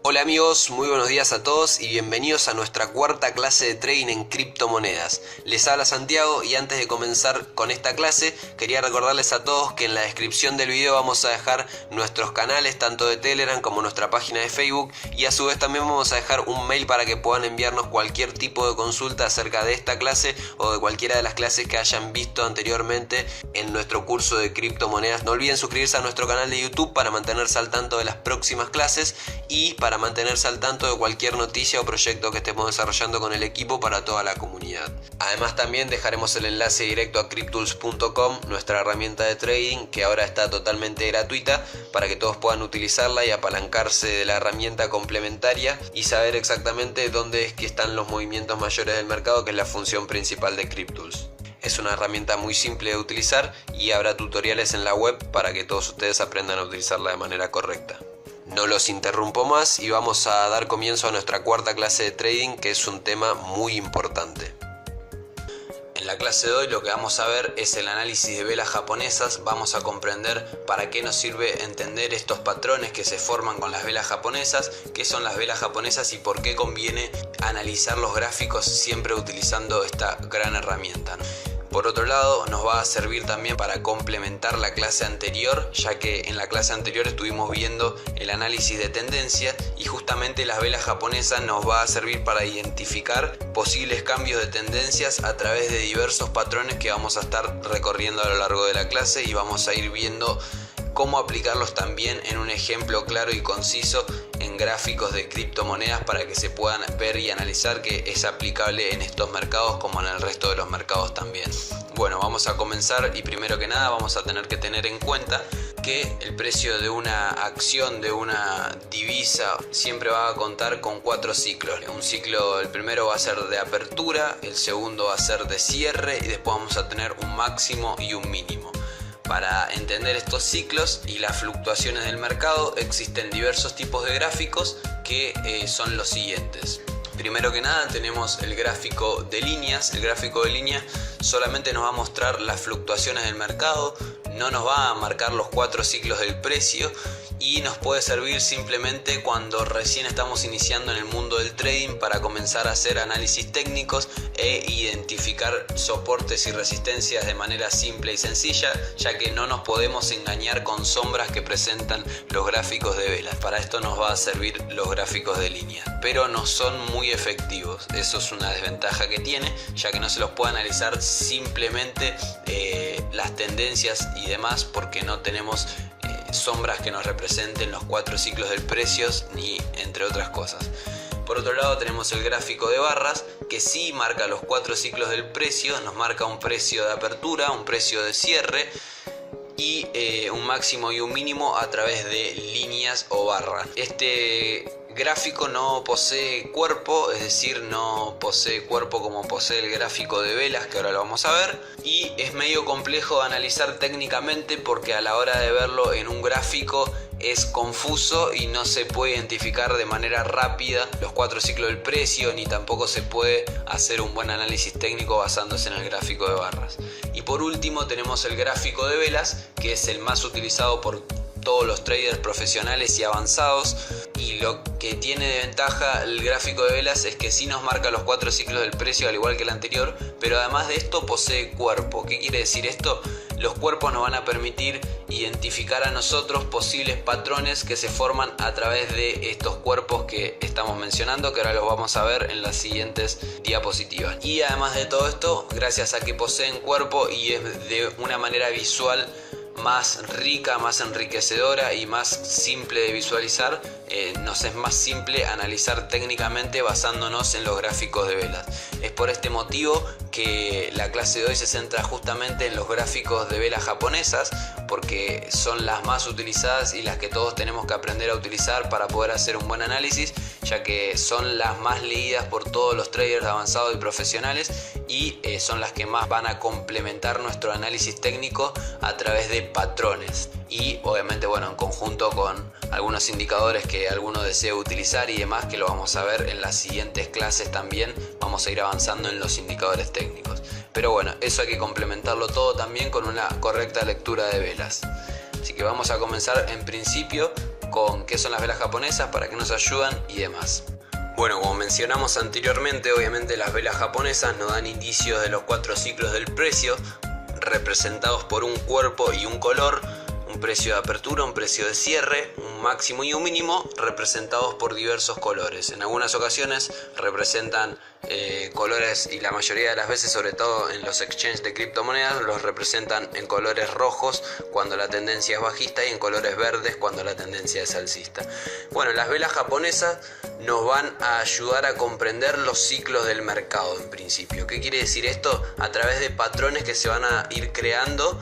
Hola amigos, muy buenos días a todos y bienvenidos a nuestra cuarta clase de trading en criptomonedas. Les habla Santiago y antes de comenzar con esta clase quería recordarles a todos que en la descripción del video vamos a dejar nuestros canales tanto de Telegram como nuestra página de Facebook y a su vez también vamos a dejar un mail para que puedan enviarnos cualquier tipo de consulta acerca de esta clase o de cualquiera de las clases que hayan visto anteriormente en nuestro curso de criptomonedas. No olviden suscribirse a nuestro canal de YouTube para mantenerse al tanto de las próximas clases y para mantenerse al tanto de cualquier noticia o proyecto que estemos desarrollando con el equipo para toda la comunidad. Además también dejaremos el enlace directo a cryptools.com, nuestra herramienta de trading que ahora está totalmente gratuita para que todos puedan utilizarla y apalancarse de la herramienta complementaria y saber exactamente dónde es que están los movimientos mayores del mercado, que es la función principal de Cryptools. Es una herramienta muy simple de utilizar y habrá tutoriales en la web para que todos ustedes aprendan a utilizarla de manera correcta. No los interrumpo más y vamos a dar comienzo a nuestra cuarta clase de trading, que es un tema muy importante. En la clase de hoy lo que vamos a ver es el análisis de velas japonesas. Vamos a comprender para qué nos sirve entender estos patrones que se forman con las velas japonesas, qué son las velas japonesas y por qué conviene analizar los gráficos siempre utilizando esta gran herramienta, ¿no? Por otro lado, nos va a servir también para complementar la clase anterior, ya que en la clase anterior estuvimos viendo el análisis de tendencia y justamente las velas japonesas nos va a servir para identificar posibles cambios de tendencias a través de diversos patrones que vamos a estar recorriendo a lo largo de la clase y vamos a ir viendo cómo aplicarlos también en un ejemplo claro y conciso en gráficos de criptomonedas para que se puedan ver y analizar que es aplicable en estos mercados como en el resto de los mercados también. Bueno, vamos a comenzar y primero que nada vamos a tener que tener en cuenta que el precio de una acción, de una divisa, siempre va a contar con 4 ciclos. Un ciclo, el primero va a ser de apertura, el segundo va a ser de cierre y después vamos a tener un máximo y un mínimo. Para entender estos ciclos y las fluctuaciones del mercado existen diversos tipos de gráficos que son los siguientes. Primero que nada tenemos el gráfico de líneas. El gráfico de líneas solamente nos va a mostrar las fluctuaciones del mercado, no nos va a marcar los 4 ciclos del precio y nos puede servir simplemente cuando recién estamos iniciando en el mundo del trading para comenzar a hacer análisis técnicos e identificar soportes y resistencias de manera simple y sencilla, ya que no nos podemos engañar con sombras que presentan los gráficos de velas. Para esto nos va a servir los gráficos de línea, pero no son muy efectivos. Eso es una desventaja que tiene, ya que no se los puede analizar simplemente las tendencias y demás, porque no tenemos sombras que nos representen los 4 ciclos del precio ni entre otras cosas. Por otro lado tenemos el gráfico de barras, que sí marca los 4 ciclos del precio, nos marca un precio de apertura, un precio de cierre y un máximo y un mínimo a través de líneas o barras. Este gráfico no posee cuerpo, es decir, no posee cuerpo como posee el gráfico de velas, que ahora lo vamos a ver, y es medio complejo de analizar técnicamente porque a la hora de verlo en un gráfico es confuso y no se puede identificar de manera rápida los 4 ciclos del precio, ni tampoco se puede hacer un buen análisis técnico basándose en el gráfico de barras. Y por último tenemos el gráfico de velas, que es el más utilizado por todos los traders profesionales y avanzados, y lo que tiene de ventaja el gráfico de velas es que sí nos marca los 4 ciclos del precio al igual que el anterior, pero además de esto posee cuerpo. ¿Qué quiere decir esto? Los cuerpos nos van a permitir identificar a nosotros posibles patrones que se forman a través de estos cuerpos que estamos mencionando, que ahora los vamos a ver en las siguientes diapositivas. Y además de todo esto, gracias a que poseen cuerpo y es de una manera visual más rica, más enriquecedora y más simple de visualizar, nos es más simple analizar técnicamente basándonos en los gráficos de velas. Es por este motivo que la clase de hoy se centra justamente en los gráficos de velas japonesas, porque son las más utilizadas y las que todos tenemos que aprender a utilizar para poder hacer un buen análisis, ya que son las más leídas por todos los traders avanzados y profesionales y son las que más van a complementar nuestro análisis técnico a través de patrones y obviamente en conjunto con algunos indicadores que alguno desee utilizar y demás, que lo vamos a ver en las siguientes clases también. Vamos a ir avanzando en los indicadores técnicos, pero eso hay que complementarlo todo también con una correcta lectura de velas. Así que vamos a comenzar en principio con qué son las velas japonesas, para qué nos ayudan y demás. Bueno, como mencionamos anteriormente, obviamente las velas japonesas nos dan indicios de los 4 ciclos del precio, representados por un cuerpo y un color, un precio de apertura, un precio de cierre, un máximo y un mínimo, representados por diversos colores. En algunas ocasiones representan colores, y la mayoría de las veces, sobre todo en los exchanges de criptomonedas, los representan en colores rojos cuando la tendencia es bajista y en colores verdes cuando la tendencia es alcista. Bueno, las velas japonesas nos van a ayudar a comprender los ciclos del mercado en principio. ¿Qué quiere decir esto? A través de patrones que se van a ir creando,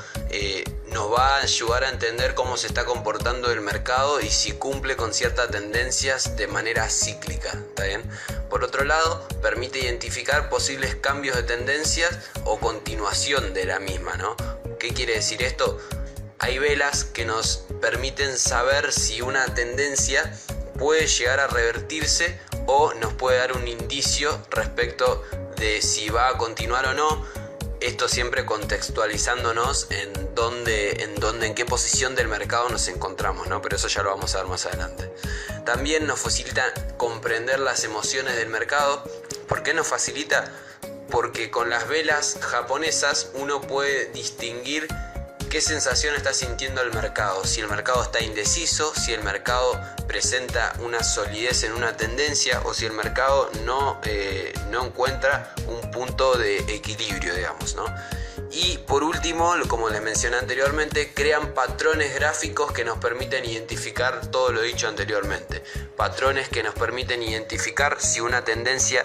nos va a ayudar a entender cómo se está comportando el mercado y si cumple con ciertas tendencias de manera cíclica. ¿Está bien? Por otro lado, permite identificar posibles cambios de tendencias o continuación de la misma, ¿no? ¿Qué quiere decir esto? Hay velas que nos permiten saber si una tendencia puede llegar a revertirse o nos puede dar un indicio respecto de si va a continuar o no. Esto siempre contextualizándonos en qué posición del mercado nos encontramos, ¿no? Pero eso ya lo vamos a ver más adelante. También nos facilita comprender las emociones del mercado. ¿Por qué nos facilita? Porque con las velas japonesas uno puede distinguir qué sensación está sintiendo el mercado. Si el mercado está indeciso, si el mercado presenta una solidez en una tendencia o si el mercado no encuentra un punto de equilibrio, digamos, ¿no? Y por último, como les mencioné anteriormente, crean patrones gráficos que nos permiten identificar todo lo dicho anteriormente. Patrones que nos permiten identificar si una tendencia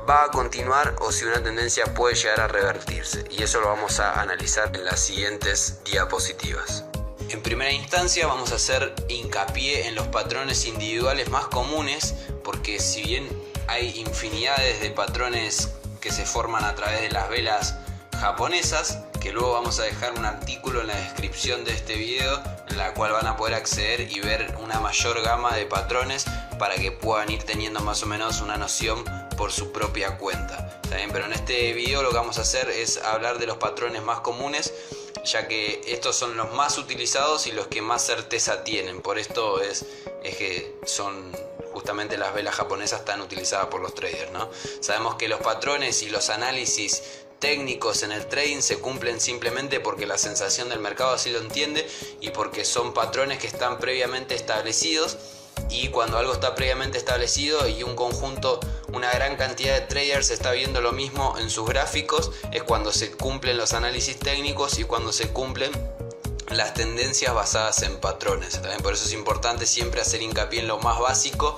va a continuar o si una tendencia puede llegar a revertirse. Y eso lo vamos a analizar en las siguientes diapositivas. En primera instancia vamos a hacer hincapié en los patrones individuales más comunes, porque si bien hay infinidades de patrones que se forman a través de las velas japonesas, que luego vamos a dejar un artículo en la descripción de este video en la cual van a poder acceder y ver una mayor gama de patrones para que puedan ir teniendo más o menos una noción por su propia cuenta. ¿Está bien? Pero en este video lo que vamos a hacer es hablar de los patrones más comunes, ya que estos son los más utilizados y los que más certeza tienen. Por esto es que son justamente las velas japonesas tan utilizadas por los traders, ¿no? Sabemos que los patrones y los análisis técnicos en el trading se cumplen simplemente porque la sensación del mercado así lo entiende y porque son patrones que están previamente establecidos. Y cuando algo está previamente establecido y un conjunto, una gran cantidad de traders está viendo lo mismo en sus gráficos, es cuando se cumplen los análisis técnicos y cuando se cumplen las tendencias basadas en patrones. También por eso es importante siempre hacer hincapié en lo más básico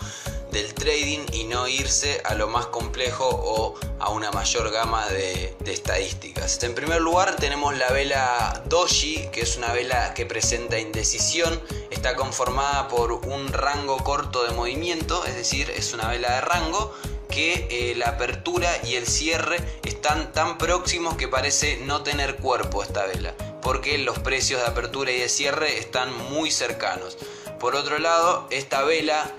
del trading y no irse a lo más complejo o a una mayor gama de estadísticas. En primer lugar tenemos la vela Doji, que es una vela que presenta indecisión. Está conformada por un rango corto de movimiento, es decir, es una vela de rango que la apertura y el cierre están tan próximos que parece no tener cuerpo esta vela, porque los precios de apertura y de cierre están muy cercanos. Por otro lado, esta vela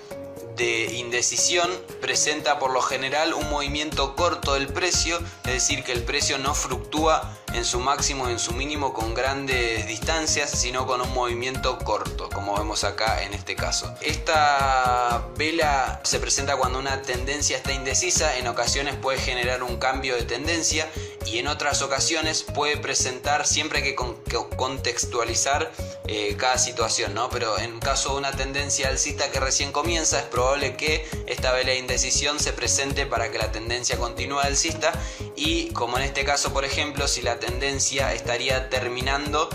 de indecisión presenta por lo general un movimiento corto del precio, es decir, que el precio no fluctúa en su máximo y en su mínimo con grandes distancias, sino con un movimiento corto, como vemos acá en este caso. Esta vela se presenta cuando una tendencia está indecisa, en ocasiones puede generar un cambio de tendencia y en otras ocasiones puede presentar, siempre hay que contextualizar cada situación, ¿no? Pero en caso de una tendencia alcista que recién comienza, es probable que esta vela de indecisión se presente para que la tendencia continúe alcista, y como en este caso, por ejemplo, si la tendencia estaría terminando,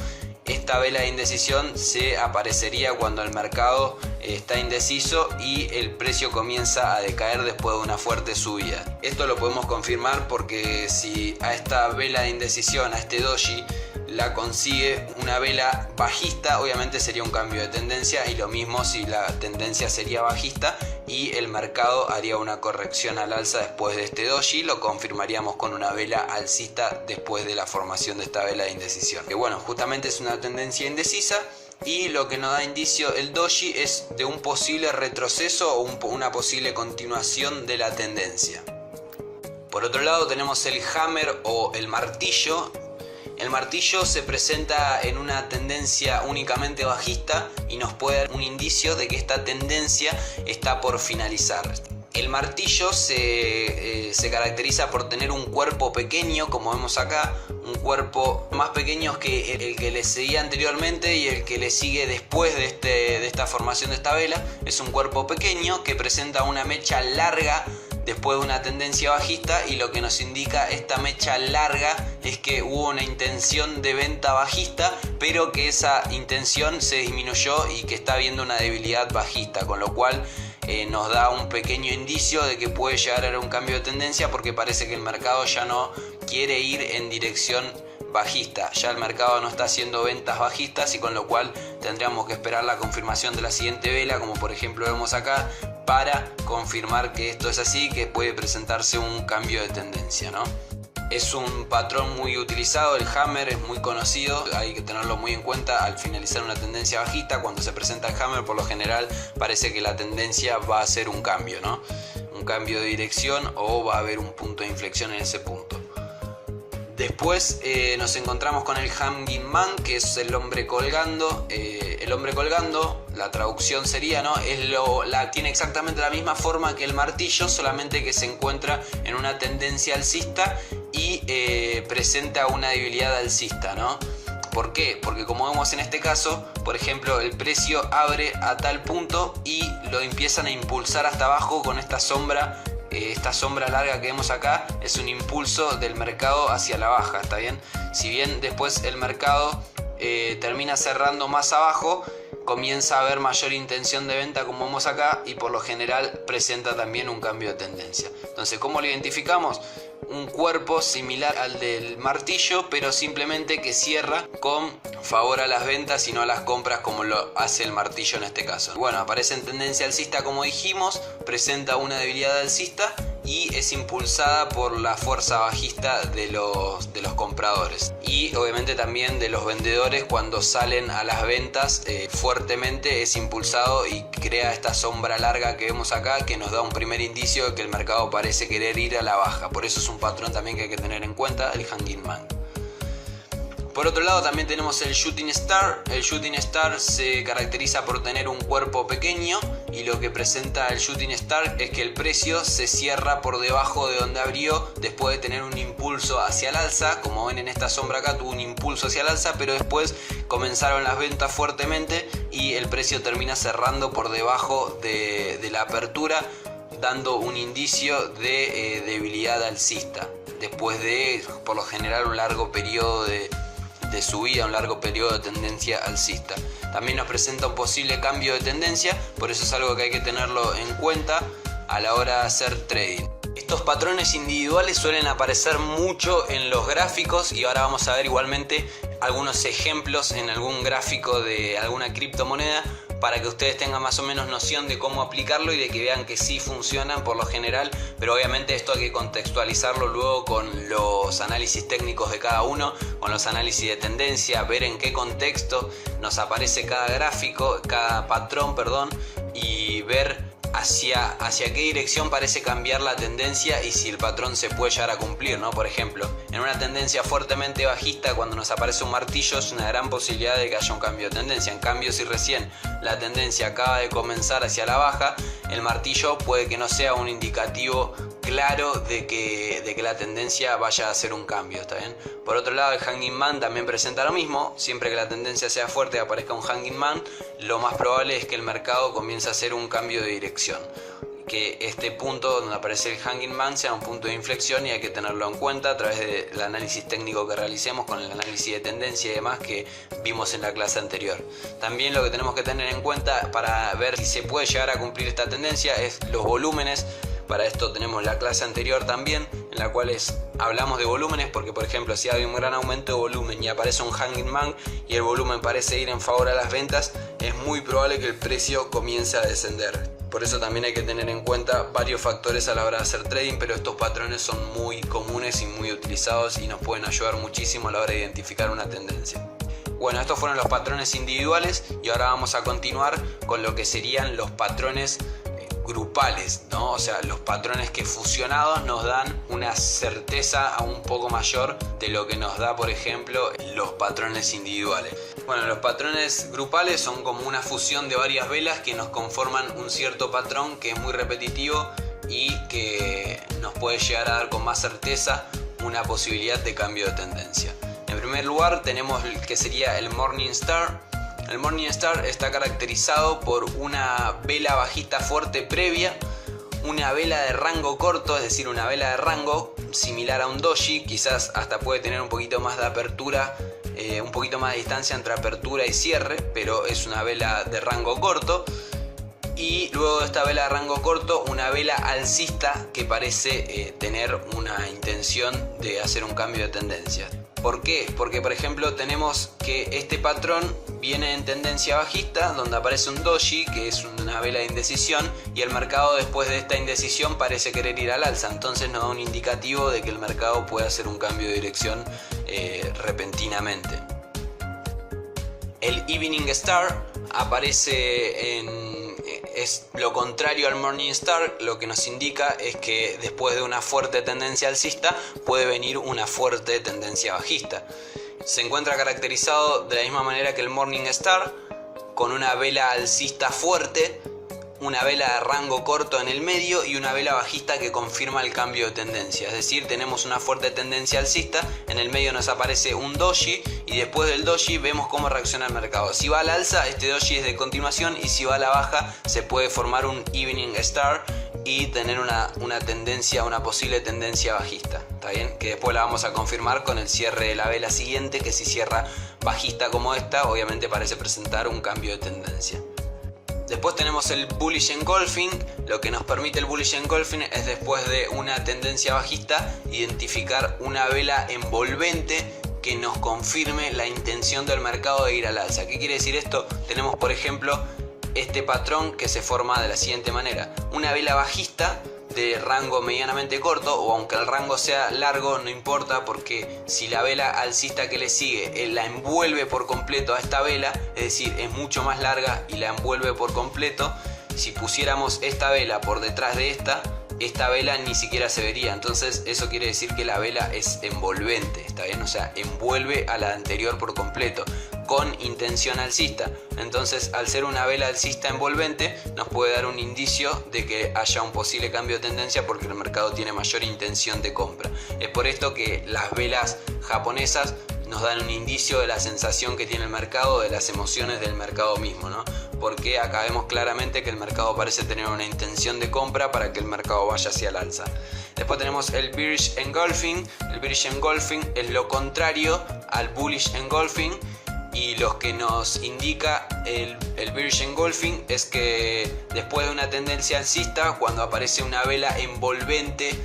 esta vela de indecisión se aparecería cuando el mercado está indeciso y el precio comienza a decaer después de una fuerte subida. Esto lo podemos confirmar porque si a esta vela de indecisión, a este doji, la consigue una vela bajista, obviamente sería un cambio de tendencia, y lo mismo si la tendencia sería bajista y el mercado haría una corrección al alza después de este doji, lo confirmaríamos con una vela alcista después de la formación de esta vela de indecisión. Que bueno, justamente es una tendencia indecisa, y lo que nos da indicio el doji es de un posible retroceso o una posible continuación de la tendencia. Por otro lado tenemos el hammer o el martillo. El martillo se presenta en una tendencia únicamente bajista y nos puede dar un indicio de que esta tendencia está por finalizar. El martillo se caracteriza por tener un cuerpo pequeño, como vemos acá, un cuerpo más pequeño que el que le seguía anteriormente y el que le sigue después de esta formación de esta vela. Es un cuerpo pequeño que presenta una mecha larga después de una tendencia bajista, y lo que nos indica esta mecha larga es que hubo una intención de venta bajista, pero que esa intención se disminuyó y que está habiendo una debilidad bajista, con lo cual nos da un pequeño indicio de que puede llegar a haber un cambio de tendencia, porque parece que el mercado ya no quiere ir en dirección bajista, ya el mercado no está haciendo ventas bajistas, y con lo cual tendríamos que esperar la confirmación de la siguiente vela, como por ejemplo vemos acá, para confirmar que esto es así, que puede presentarse un cambio de tendencia, ¿no? Es un patrón muy utilizado, el hammer es muy conocido, hay que tenerlo muy en cuenta al finalizar una tendencia bajista. Cuando se presenta el hammer, por lo general parece que la tendencia va a ser un cambio, ¿no? Un cambio de dirección, o va a haber un punto de inflexión en ese punto. Después nos encontramos con el hanging man, que es el hombre colgando. El hombre colgando, la traducción sería, ¿no? Tiene exactamente la misma forma que el martillo, solamente que se encuentra en una tendencia alcista y presenta una debilidad alcista, ¿no? ¿Por qué? Porque como vemos en este caso, por ejemplo, el precio abre a tal punto y lo empiezan a impulsar hasta abajo con esta sombra. Esta sombra larga que vemos acá es un impulso del mercado hacia la baja, ¿está bien? Si bien después el mercado termina cerrando más abajo, comienza a haber mayor intención de venta, como vemos acá, y por lo general presenta también un cambio de tendencia. Entonces, ¿cómo lo identificamos? Un cuerpo similar al del martillo, pero simplemente que cierra con favor a las ventas y no a las compras, como lo hace el martillo en este caso. Bueno, aparece en tendencia alcista, como dijimos, presenta una debilidad alcista y es impulsada por la fuerza bajista de los compradores, y obviamente también de los vendedores. Cuando salen a las ventas fuertemente, es impulsado y crea esta sombra larga que vemos acá, que nos da un primer indicio de que el mercado parece querer ir a la baja. Por eso es un patrón también que hay que tener en cuenta, el hanging man. Por otro lado también tenemos el shooting star. El shooting star se caracteriza por tener un cuerpo pequeño, y lo que presenta el shooting star es que el precio se cierra por debajo de donde abrió después de tener un impulso hacia el alza. Como ven en esta sombra acá, tuvo un impulso hacia el alza, pero después comenzaron las ventas fuertemente y el precio termina cerrando por debajo de la apertura, dando un indicio de debilidad alcista después de, por lo general, un largo periodo de subida, un largo periodo de tendencia alcista. También nos presenta un posible cambio de tendencia, por eso es algo que hay que tenerlo en cuenta a la hora de hacer trading. Estos patrones individuales suelen aparecer mucho en los gráficos, y ahora vamos a ver igualmente algunos ejemplos en algún gráfico de alguna criptomoneda, para que ustedes tengan más o menos noción de cómo aplicarlo y de que vean que sí funcionan por lo general, pero obviamente esto hay que contextualizarlo luego con los análisis técnicos de cada uno, con los análisis de tendencia, ver en qué contexto nos aparece cada gráfico, cada patrón, perdón, y ver hacia qué dirección parece cambiar la tendencia y si el patrón se puede llegar a cumplir, ¿no? Por ejemplo, en una tendencia fuertemente bajista, cuando nos aparece un martillo, es una gran posibilidad de que haya un cambio de tendencia. En cambio, si recién la tendencia acaba de comenzar hacia la baja, el martillo puede que no sea un indicativo claro de que la tendencia vaya a hacer un cambio, ¿está bien? Por otro lado, el hanging man también presenta lo mismo. Siempre que la tendencia sea fuerte y aparezca un hanging man, lo más probable es que el mercado comience a hacer un cambio de dirección, que este punto donde aparece el hanging man sea un punto de inflexión, y hay que tenerlo en cuenta a través del análisis técnico que realicemos con el análisis de tendencia y demás que vimos en la clase anterior. También lo que tenemos que tener en cuenta para ver si se puede llegar a cumplir esta tendencia es los volúmenes. Para esto tenemos la clase anterior también, en la cual hablamos de volúmenes, porque por ejemplo, si hay un gran aumento de volumen y aparece un hanging man y el volumen parece ir en favor a las ventas, es muy probable que el precio comience a descender. Por eso también hay que tener en cuenta varios factores a la hora de hacer trading, pero estos patrones son muy comunes y muy utilizados y nos pueden ayudar muchísimo a la hora de identificar una tendencia. Bueno, estos fueron los patrones individuales, y ahora vamos a continuar con lo que serían los patrones grupales, ¿no? O sea, los patrones que fusionados nos dan una certeza aún un poco mayor de lo que nos da, por ejemplo, los patrones individuales. Bueno, los patrones grupales son como una fusión de varias velas que nos conforman un cierto patrón que es muy repetitivo y que nos puede llegar a dar con más certeza una posibilidad de cambio de tendencia. En primer lugar tenemos el que sería el Morning Star. El Morning Star está caracterizado por una vela bajista fuerte previa, una vela de rango corto, es decir, una vela de rango similar a un doji, quizás hasta puede tener un poquito más de apertura, un poquito más de distancia entre apertura y cierre, pero es una vela de rango corto. Y luego de esta vela de rango corto, una vela alcista que parece tener una intención de hacer un cambio de tendencia. ¿Por qué? Porque, por ejemplo, tenemos que este patrón viene en tendencia bajista, donde aparece un doji, que es una vela de indecisión, y el mercado después de esta indecisión parece querer ir al alza. Entonces nos da un indicativo de que el mercado puede hacer un cambio de dirección repentinamente. El Evening Star aparece es lo contrario al Morning Star. Lo que nos indica es que después de una fuerte tendencia alcista puede venir una fuerte tendencia bajista. Se encuentra caracterizado de la misma manera que el Morning Star, con una vela alcista fuerte, una vela de rango corto en el medio y una vela bajista que confirma el cambio de tendencia. Es decir, tenemos una fuerte tendencia alcista, en el medio nos aparece un doji y después del doji vemos cómo reacciona el mercado. Si va al alza, este doji es de continuación, y si va a la baja se puede formar un Evening Star y tener una tendencia, una posible tendencia bajista. ¿Está bien? Que después la vamos a confirmar con el cierre de la vela siguiente, que si cierra bajista como esta, obviamente parece presentar un cambio de tendencia. Después tenemos el Bullish Engulfing. Lo que nos permite el Bullish Engulfing es, después de una tendencia bajista, identificar una vela envolvente que nos confirme la intención del mercado de ir al alza. ¿Qué quiere decir esto? Tenemos, por ejemplo, este patrón que se forma de la siguiente manera: una vela bajista de rango medianamente corto, o aunque el rango sea largo no importa, porque si la vela alcista que le sigue la envuelve por completo a esta vela, es decir, es mucho más larga y la envuelve por completo, si pusiéramos esta vela por detrás de esta vela ni siquiera se vería. Entonces eso quiere decir que la vela es envolvente, ¿está bien? O sea, envuelve a la anterior por completo, con intención alcista. Entonces, al ser una vela alcista envolvente, nos puede dar un indicio de que haya un posible cambio de tendencia, porque el mercado tiene mayor intención de compra. Es por esto que las velas japonesas nos dan un indicio de la sensación que tiene el mercado, de las emociones del mercado mismo, ¿no? Porque acá vemos claramente que el mercado parece tener una intención de compra para que el mercado vaya hacia el alza. Después tenemos el Bearish Engulfing. El Bearish Engulfing es lo contrario al Bullish Engulfing, y lo que nos indica el Bearish Engulfing es que después de una tendencia alcista, cuando aparece una vela envolvente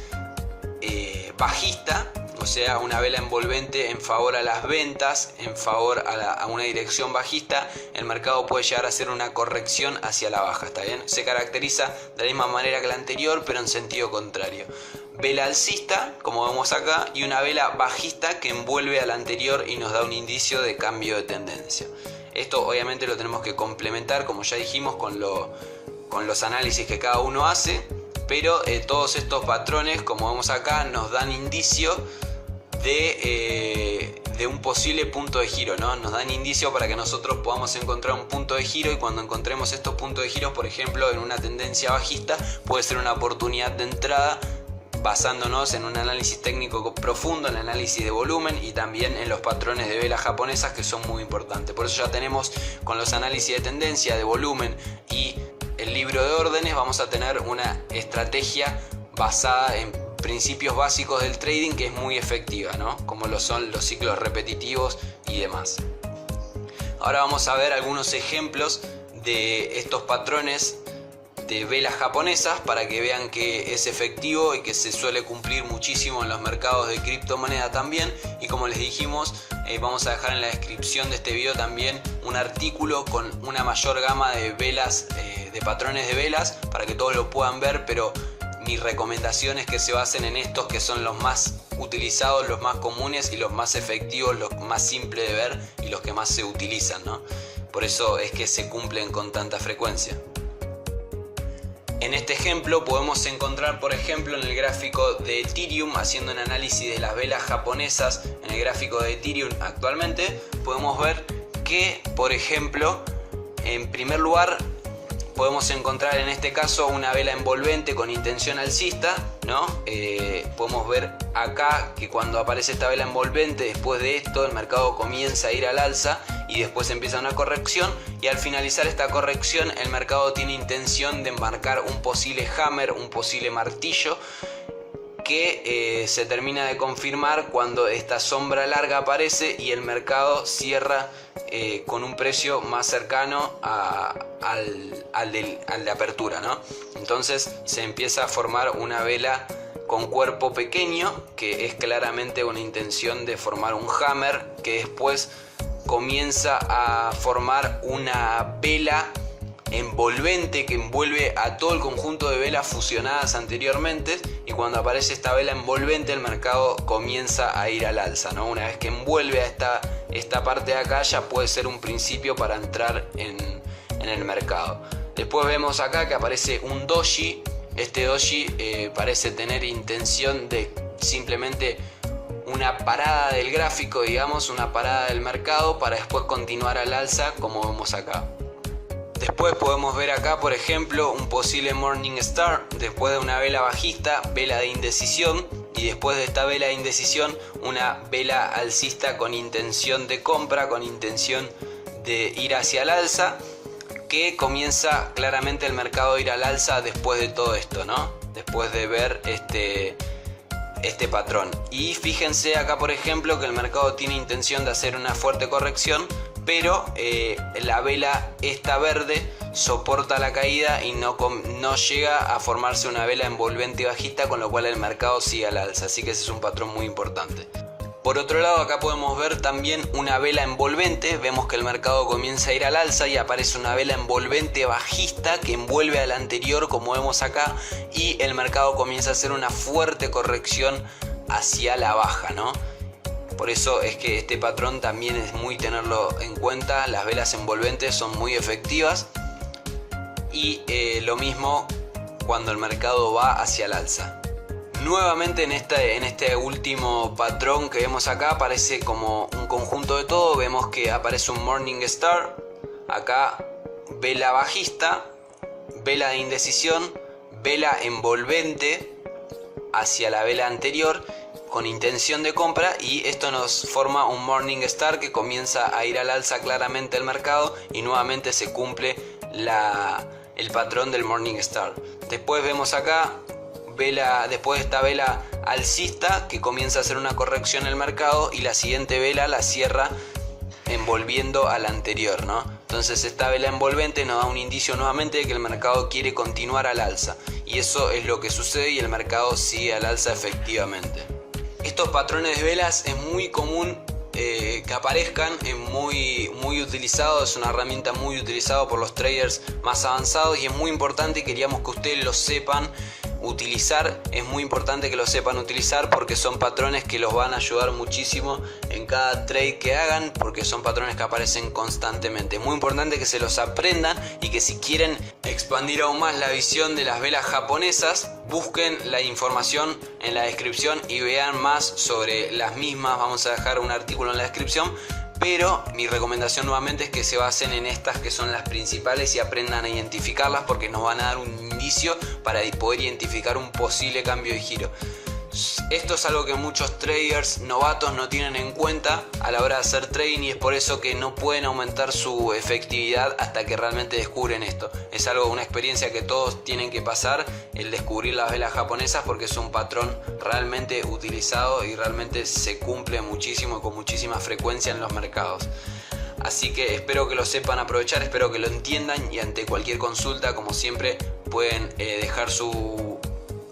bajista, o sea, una vela envolvente en favor a las ventas, en favor a una dirección bajista, el mercado puede llegar a hacer una corrección hacia la baja, ¿está bien? Se caracteriza de la misma manera que la anterior, pero en sentido contrario. Vela alcista, como vemos acá, y una vela bajista que envuelve a la anterior y nos da un indicio de cambio de tendencia. Esto obviamente lo tenemos que complementar, como ya dijimos, con los análisis que cada uno hace, pero todos estos patrones, como vemos acá, nos dan indicio de un posible punto de giro, ¿no? Nos dan indicio para que nosotros podamos encontrar un punto de giro, y cuando encontremos estos puntos de giro, por ejemplo, en una tendencia bajista, puede ser una oportunidad de entrada, basándonos en un análisis técnico profundo, en el análisis de volumen y también en los patrones de velas japonesas, que son muy importantes. Por eso ya tenemos, con los análisis de tendencia, de volumen y el libro de órdenes, vamos a tener una estrategia basada en principios básicos del trading que es muy efectiva, ¿no? Como lo son los ciclos repetitivos y demás. Ahora vamos a ver algunos ejemplos de estos patrones de velas japonesas para que vean que es efectivo y que se suele cumplir muchísimo en los mercados de criptomoneda también. Y como les dijimos, vamos a dejar en la descripción de este video también un artículo con una mayor gama de velas, de patrones de velas, para que todos lo puedan ver, pero mi recomendación es que se basen en estos, que son los más utilizados, los más comunes y los más efectivos, los más simples de ver y los que más se utilizan, ¿no? Por eso es que se cumplen con tanta frecuencia. En este ejemplo podemos encontrar, por ejemplo, en el gráfico de Ethereum, haciendo un análisis de las velas japonesas en el gráfico de Ethereum actualmente, podemos ver que, por ejemplo, en primer lugar podemos encontrar en este caso una vela envolvente con intención alcista, ¿no? Podemos ver acá que cuando aparece esta vela envolvente, después de esto el mercado comienza a ir al alza y después empieza una corrección, y al finalizar esta corrección el mercado tiene intención de marcar un posible hammer, un posible martillo, que se termina de confirmar cuando esta sombra larga aparece y el mercado cierra con un precio más cercano al de apertura, ¿no? Entonces se empieza a formar una vela con cuerpo pequeño, que es claramente una intención de formar un hammer, que después comienza a formar una vela envolvente que envuelve a todo el conjunto de velas fusionadas anteriormente, y cuando aparece esta vela envolvente el mercado comienza a ir al alza, ¿no? Una vez que envuelve a esta parte de acá, ya puede ser un principio para entrar en el mercado. Después vemos acá que aparece un doji. Este doji parece tener intención de simplemente una parada del gráfico, digamos, una parada del mercado para después continuar al alza, como vemos acá. Después podemos ver acá, por ejemplo, un posible Morning Star después de una vela bajista, vela de indecisión, y después de esta vela de indecisión una vela alcista con intención de compra, con intención de ir hacia el alza, que comienza claramente el mercado a ir al alza después de todo esto, ¿no? Después de ver este patrón. Y fíjense acá, por ejemplo, que el mercado tiene intención de hacer una fuerte corrección, pero la vela esta verde soporta la caída y no llega a formarse una vela envolvente bajista, con lo cual el mercado sigue al alza. Así que ese es un patrón muy importante. Por otro lado, acá podemos ver también una vela envolvente. Vemos que el mercado comienza a ir al alza y aparece una vela envolvente bajista que envuelve a la anterior, como vemos acá, y el mercado comienza a hacer una fuerte corrección hacia la baja, ¿no? Por eso es que este patrón también es muy tenerlo en cuenta. Las velas envolventes son muy efectivas, y lo mismo cuando el mercado va hacia el alza. Nuevamente en este último patrón que vemos acá aparece como un conjunto de todo. Vemos que aparece un Morning Star, acá vela bajista, vela de indecisión, vela envolvente hacia la vela anterior con intención de compra, y esto nos forma un Morning Star que comienza a ir al alza claramente el mercado, y nuevamente se cumple el patrón del Morning Star. Después vemos acá después de esta vela alcista que comienza a hacer una corrección en el mercado, y la siguiente vela la cierra envolviendo a la anterior, ¿no? Entonces esta vela envolvente nos da un indicio nuevamente de que el mercado quiere continuar al alza, y eso es lo que sucede, y el mercado sigue al alza efectivamente. Estos patrones de velas es muy común que aparezcan, es muy utilizado, es una herramienta muy utilizada por los traders más avanzados, y es muy importante, y queríamos que ustedes lo sepan utilizar. Es muy importante que lo sepan utilizar, porque son patrones que los van a ayudar muchísimo en cada trade que hagan, porque son patrones que aparecen constantemente. Es muy importante que se los aprendan, y que si quieren expandir aún más la visión de las velas japonesas, busquen la información en la descripción y vean más sobre las mismas. Vamos a dejar un artículo en la descripción, pero mi recomendación nuevamente es que se basen en estas que son las principales y aprendan a identificarlas, porque nos van a dar un indicio para poder identificar un posible cambio de giro. Esto es algo que muchos traders novatos no tienen en cuenta a la hora de hacer trading, y es por eso que no pueden aumentar su efectividad hasta que realmente descubren esto. Es algo, una experiencia que todos tienen que pasar, el descubrir las velas japonesas, porque es un patrón realmente utilizado y realmente se cumple muchísimo y con muchísima frecuencia en los mercados. Así que espero que lo sepan aprovechar, espero que lo entiendan, y ante cualquier consulta, como siempre, pueden dejar su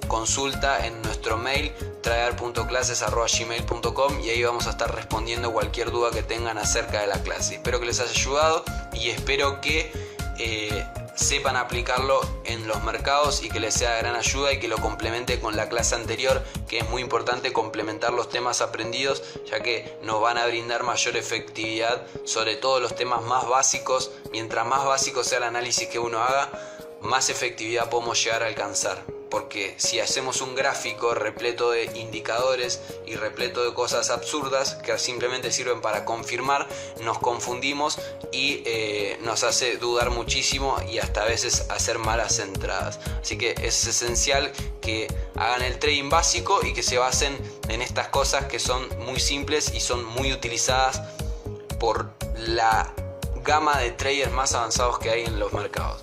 consulta en nuestro mail trader.clases@gmail.com, y ahí vamos a estar respondiendo cualquier duda que tengan acerca de la clase. Espero que les haya ayudado, y espero que sepan aplicarlo en los mercados y que les sea de gran ayuda, y que lo complemente con la clase anterior, que es muy importante complementar los temas aprendidos, ya que nos van a brindar mayor efectividad sobre todo los temas más básicos. Mientras más básico sea el análisis que uno haga, más efectividad podemos llegar a alcanzar. Porque si hacemos un gráfico repleto de indicadores y repleto de cosas absurdas que simplemente sirven para confirmar, nos confundimos y nos hace dudar muchísimo y hasta a veces hacer malas entradas. Así que es esencial que hagan el trading básico y que se basen en estas cosas que son muy simples y son muy utilizadas por la gama de traders más avanzados que hay en los mercados.